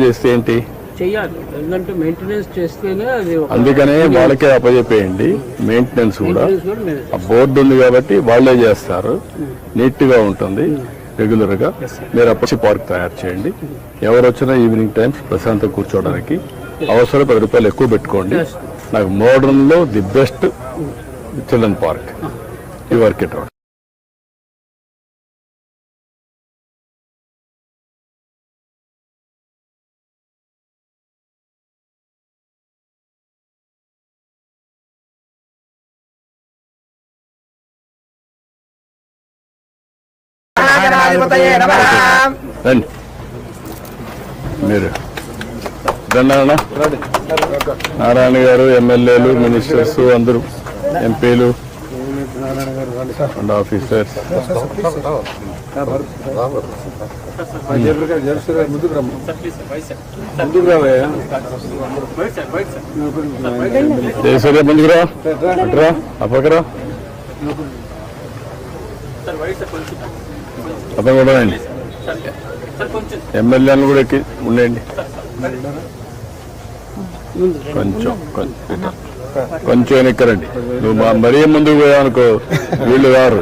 చేస్తే ఏంటి చెయ్యాలి, ఎందుకంటే మెయింటెనెన్స్ చేస్తేనే అది. అందుకనే వాళ్ళకే అప్పచెప్పేయండి. మెయింటెనెన్స్ కూడా ఆ బోర్డు ఉంది కాబట్టి వాళ్ళే చేస్తారు. నీట్ గా ఉంటుంది. రెగ్యులర్ గా మీరు అప్పటి పార్క్ తయారు చేయండి. ఎవరు వచ్చినా ఈవినింగ్ టైమ్స్ ప్రశాంతంగా కూర్చోవడానికి అవసరం 10 రూపాయలు ఎక్కువ పెట్టుకోండి. నాకు మోడర్న్ లో the best children park. You work it out. రండి మీరు నారాయణ గారు, ఎమ్మెల్యేలు, మినిస్టర్స్ అందరూ, ఎంపీలు అండ్ ఆఫీసర్స్. జయసూర్య ముందుకురా, అటురా, అప్పకరా, అతను కూడా రండి. ఎమ్మెల్యేలు కూడా ఎక్కి ఉండండి. కొంచెం వెనక్కరండి. నువ్వు మరీ ముందుకు పోయావనుకో వీళ్ళు రారు.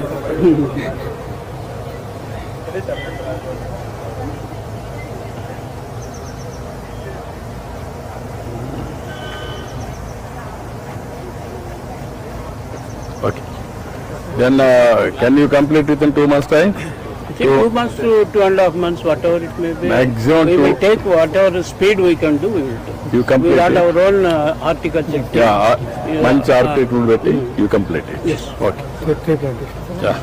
Okay. Then can you complete within 2 months' time? 2 months to 2.5 months, whatever it may be. Maximum we will take whatever speed we can do. We will do. You complete. We have our own horticulture. Yeah, manch article betti you complete it. Yes. Okay. Yeah.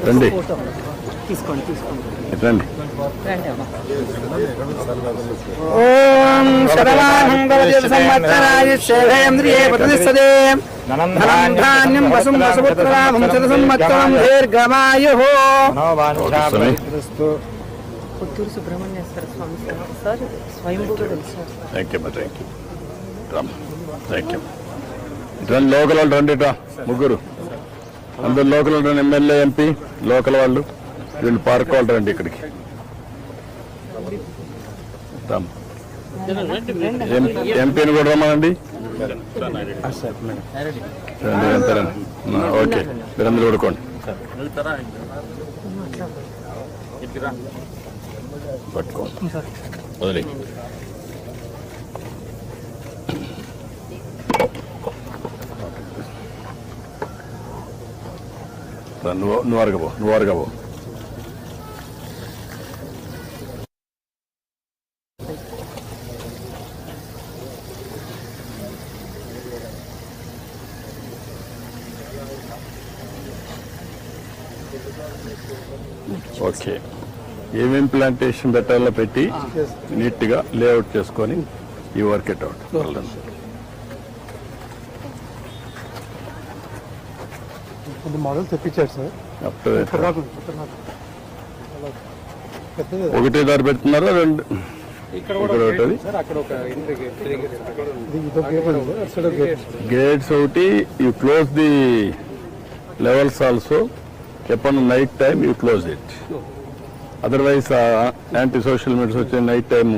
రండి రండి. ఓం శరవాణం భవతి సంవత్సరాయ శేవేంద్రియే ప్రతిష్టతే ధనం ధాన్యం వసుం వసుపుత్రాభం శత సంవత్సరం దీర్ఘమాయుః. పుత్తూరు సుబ్రహ్మణ్యేశ్వర స్వామి sir స్వయంభూగా తెలుసు. Thank you. Thank you. Local వాళ్ళు రండి, ముగ్గురు అందరు లోకల్ ఉంటారు. ఎమ్మెల్యే, ఎంపీ, లోకల్ వాళ్ళు, వీళ్ళు పార్క్ వాళ్ళు రండి ఇక్కడికి. ఎంపీని కూడా రమ్మనండి. ఓకే, మీరందరూ కొడుకోండి. పట్టుకోండి, వదిలే. నువ్వు అరగబో. ఓకే, ఏమేం ప్లాంటేషన్ పెట్టాలో పెట్టి నీట్ గా లేఅవుట్ చేసుకొని ఈ వర్క్ ఇట్ అవుట్. మోడల్ తెప్పించారు సార్. ఒకటే దారి పెడుతున్నారా? రెండు గేట్స్ ఒకటి. You close the levels also. ఎప్పుడు night time you close it. Otherwise anti social medias వచ్చే నైట్ టైమ్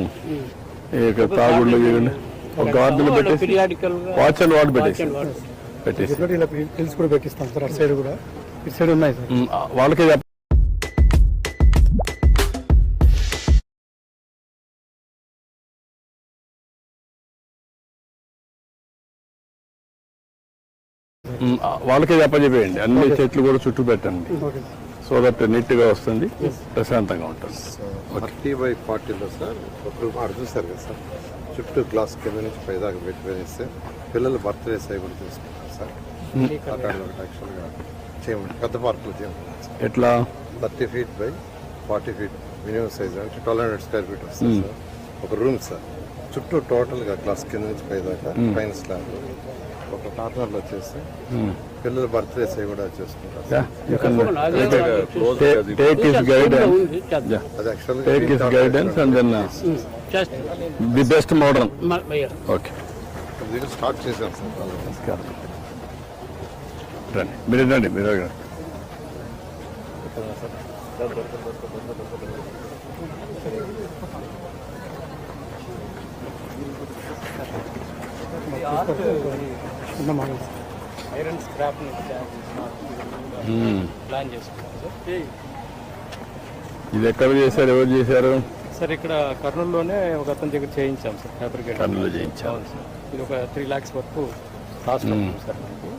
తాగుళ్ళు ఒక గార్డులు పెట్టేసి వాచ్ అండ్ వార్డ్ పెట్టేసి కూడా పెట్టిస్తాం సార్. అటు సైడ్ కూడా, ఇటు సైడ్ ఉన్నాయి సార్. వాళ్ళకే చెప్పేయండి. అన్ని చెట్లు కూడా చుట్టూ పెట్టండి. సో దట్ నీట్ గా వస్తుంది, ప్రశాంతంగా ఉంటుంది. 30x40లో సార్ ఒక చూస్తారు కదా సార్, చుట్టూ గ్లాస్ కింద నుంచి పైదాకా పెట్టి వేస్తే పిల్లలు బర్త్డేస్ అవి కూడా తీసుకుంటారు సార్. యాక్చువల్గా చేయమండి, పెద్ద పార్కులు చేయమండి. ఎట్లా 30 feet by 40 feet minimum size అంటే 1200 square feet వస్తుంది సార్. ఒక రూమ్ సార్, చుట్టూ టోటల్గా గ్లాస్ కింద నుంచి పైదాకా పైన స్లాబ్ ఒక కార్నర్లో వచ్చేసి పిల్లల బర్త్డేస్ అవి కూడా చేసుకుంటారు. The best modern. Okay, start చేశాం సార్. రండి, మీరు రండి, మీరు ఉన్న మోడల్ ఐరన్ స్క్రాప్ మ్మ్. ప్లాన్ చేసుకున్నాం సార్. ఇది ఎక్కడ చేశారు, ఎవరు చేశారు? సార్ ఇక్కడ కర్నూలులోనే ఒక అతని దగ్గర చేయించాం సార్ ఫ్యాబ్రికేట్. కర్నూలులో చేయించారు. అవును సార్. ఇది ఒక 3 lakhs వరకు కాస్ట్ అవుతుంది సార్ మనకి.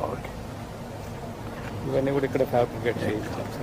ఓకే. ఇవన్నీ కూడా ఇక్కడ ఫ్యాబ్రికేట్ చేయించాం సార్.